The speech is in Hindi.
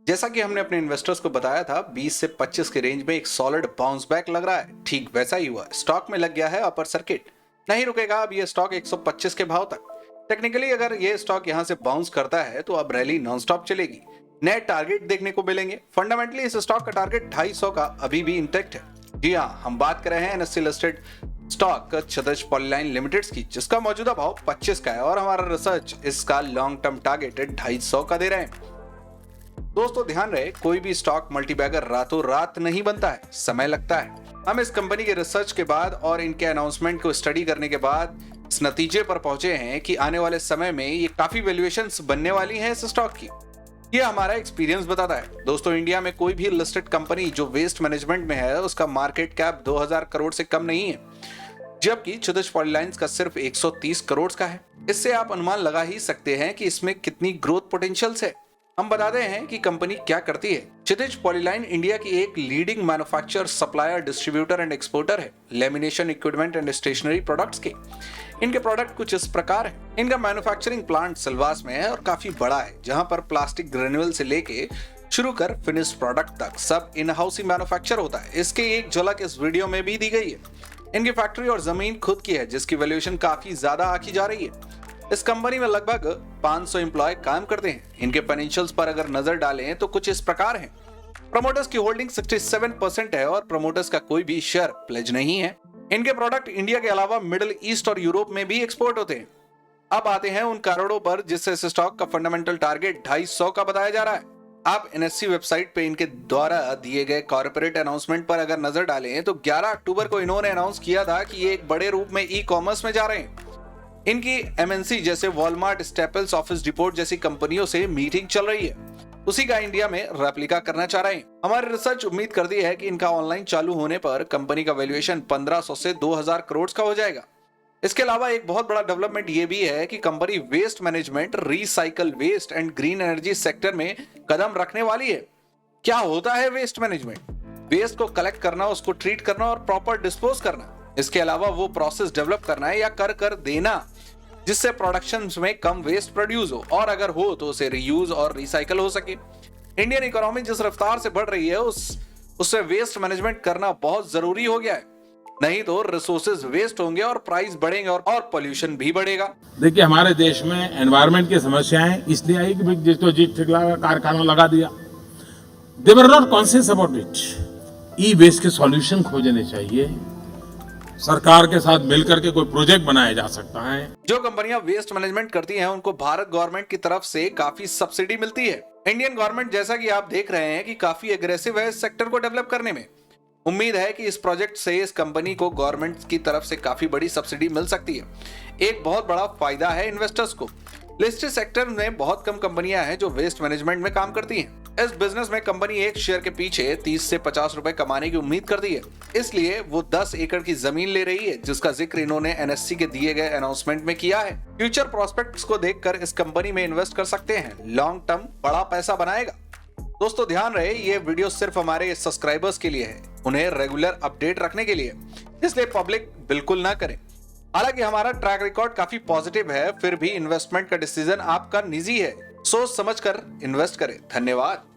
जैसा कि हमने अपने इन्वेस्टर्स को बताया था 20 से 25 के रेंज में एक सॉलिड बाउंस बैक लग रहा है, ठीक वैसा ही हुआ। स्टॉक में लग गया है अपर सर्किट, नहीं रुकेगा अब ये स्टॉक 125 के भाव तक। टेक्निकली अगर ये स्टॉक यहां से बाउंस करता है तो अब रैली नॉनस्टॉप चलेगी, नए टारगेट देखने को मिलेंगे। फंडामेंटली इस स्टॉक का टारगेट 250 का अभी भी इंटैक्ट है। जी हाँ, हम बात कर रहे हैं एनएससी लिस्टेड स्टॉक क्षितिज पॉलीलाइन लिमिटेड की, जिसका मौजूदा भाव 25 का है और हमारा रिसर्च इसका लॉन्ग टर्म टारगेट 250 का दे रहे हैं। दोस्तों ध्यान रहे, कोई भी स्टॉक मल्टीबैगर रातों रात नहीं बनता है, समय लगता है। हम इस कंपनी के रिसर्च के बाद और इनके अनाउंसमेंट को स्टडी करने के बाद इस नतीजे पर पहुंचे हैं कि आने वाले समय में ये काफी वैल्यूएशंस बनने वाली हैं इस स्टॉक की। ये हमारा एक्सपीरियंस बताता है। दोस्तों इंडिया में कोई भी लिस्टेड कंपनी जो वेस्ट मैनेजमेंट में है उसका मार्केट कैप 2000 करोड़ से कम नहीं है, जबकि क्षितिज पॉलीलाइंस का सिर्फ 130 करोड़ का है। इससे आप अनुमान लगा ही सकते हैं कि इसमें कितनी ग्रोथ पोटेंशियल्स है। हम बताते हैं कि कंपनी क्या करती है। क्षितिज पॉलीलाइन इंडिया की एक leading manufacturer, supplier, distributor and exporter है lamination equipment and stationery products के। इनके प्रोडक्ट कुछ इस प्रकार है। इनका मैन्युफैक्चरिंग प्लांट सिलवास में है और काफी बड़ा है, जहां पर प्लास्टिक ग्रेन्युअल से लेके शुरू कर फिनिश प्रोडक्ट तक सब इन हाउस ही मैन्युफैक्चर होता है। इसकी एक झलक इस वीडियो में भी दी गई है। इनकी फैक्ट्री और जमीन खुद की है, जिसकी वैल्यूएशन काफी ज्यादा आंकी जा रही है। इस कंपनी में लगभग 500 एम्प्लॉय काम करते हैं। इनके फाइनेंशियल्स पर अगर नजर डालें तो कुछ इस प्रकार हैं। प्रमोटर्स की होल्डिंग 67% है और प्रमोटर्स का कोई भी शेयर प्लेज नहीं है। इनके प्रोडक्ट इंडिया के अलावा मिडिल ईस्ट और यूरोप में भी एक्सपोर्ट होते हैं। अब आते हैं उन कारणों पर जिससे इस स्टॉक का फंडामेंटल टारगेट 250 का बताया जा रहा है। आप एनएससी वेबसाइट पे इनके द्वारा दिए गए कॉर्पोरेट अनाउंसमेंट पर अगर नजर डालें तो 11 अक्टूबर को इन्होंने अनाउंस किया था कि ये एक बड़े रूप में ई कॉमर्स में जा रहे हैं। इनकी एमएनसी जैसे वॉलमार्ट, स्टेपल्स, ऑफिस डिपोट जैसी कंपनियों से मीटिंग चल रही है। उसी का इंडिया में रेप्लिका करना चाह रहे हैं। हमारी रिसर्च उम्मीद करती है कि इनका ऑनलाइन चालू होने पर कंपनी का वैल्यूएशन 1500 से 2000 करोड़ का हो जाएगा। इसके अलावा एक बहुत बड़ा डेवलपमेंट ये भी है कि company waste management, recycle waste and green energy sector में कदम रखने वाली है। क्या होता है वेस्ट मैनेजमेंट? वेस्ट को कलेक्ट करना, उसको ट्रीट करना और प्रॉपर डिस्पोज करना। इसके अलावा वो प्रोसेस डेवलप करना है या कर देना जिससे प्रोडक्शन में कम वेस्ट प्रोड्यूस हो, और अगर हो तो उसे रीयूज और रिसाइकल हो सके। इंडियन इकोनॉमी जिस रफ्तार से बढ़ रही है उससे वेस्ट मैनेजमेंट करना बहुत जरूरी हो गया है, नहीं तो रिसोर्सेज वेस्ट होंगे और प्राइस बढ़ेंगे और पोल्यूशन भी बढ़ेगा। देखिए हमारे देश में एनवायरनमेंट की समस्याएं इसलिए आई कि जिसको जीत ठिकला कारखाना लगा दिया। They were not conscious about it. E waste के सॉल्यूशन खोजने चाहिए। सरकार के साथ मिलकर के कोई प्रोजेक्ट बनाया जा सकता है। जो कंपनियां वेस्ट मैनेजमेंट करती हैं उनको भारत गवर्नमेंट की तरफ से काफी सब्सिडी मिलती है। इंडियन गवर्नमेंट जैसा कि आप देख रहे हैं कि काफी एग्रेसिव है इस सेक्टर को डेवलप करने में। उम्मीद है कि इस प्रोजेक्ट से इस कंपनी को गवर्नमेंट की तरफ से काफी बड़ी सब्सिडी मिल सकती है। एक बहुत बड़ा फायदा है इन्वेस्टर्स को। लिस्टेड सेक्टर में बहुत कम कंपनियां हैं जो वेस्ट मैनेजमेंट में काम करती हैं। इस बिजनेस में कंपनी एक शेयर के पीछे 30 से 50 रुपए कमाने की उम्मीद करती है, इसलिए वो 10 एकड़ की जमीन ले रही है, जिसका जिक्र इन्होंने एनएससी के दिए गए अनाउंसमेंट में किया है। फ्यूचर प्रोस्पेक्ट्स को देखकर इस कंपनी में इन्वेस्ट कर सकते हैं। लॉन्ग टर्म बड़ा पैसा बनाएगा। दोस्तों ध्यान रहे, ये वीडियो सिर्फ हमारे सब्सक्राइबर्स के लिए है, उन्हें रेगुलर अपडेट रखने के लिए, इसलिए पब्लिक बिल्कुल ना करें। हालांकि हमारा ट्रैक रिकॉर्ड काफी पॉजिटिव है, फिर भी इन्वेस्टमेंट का डिसीजन आपका निजी है। सोच समझकर इन्वेस्ट करें। धन्यवाद।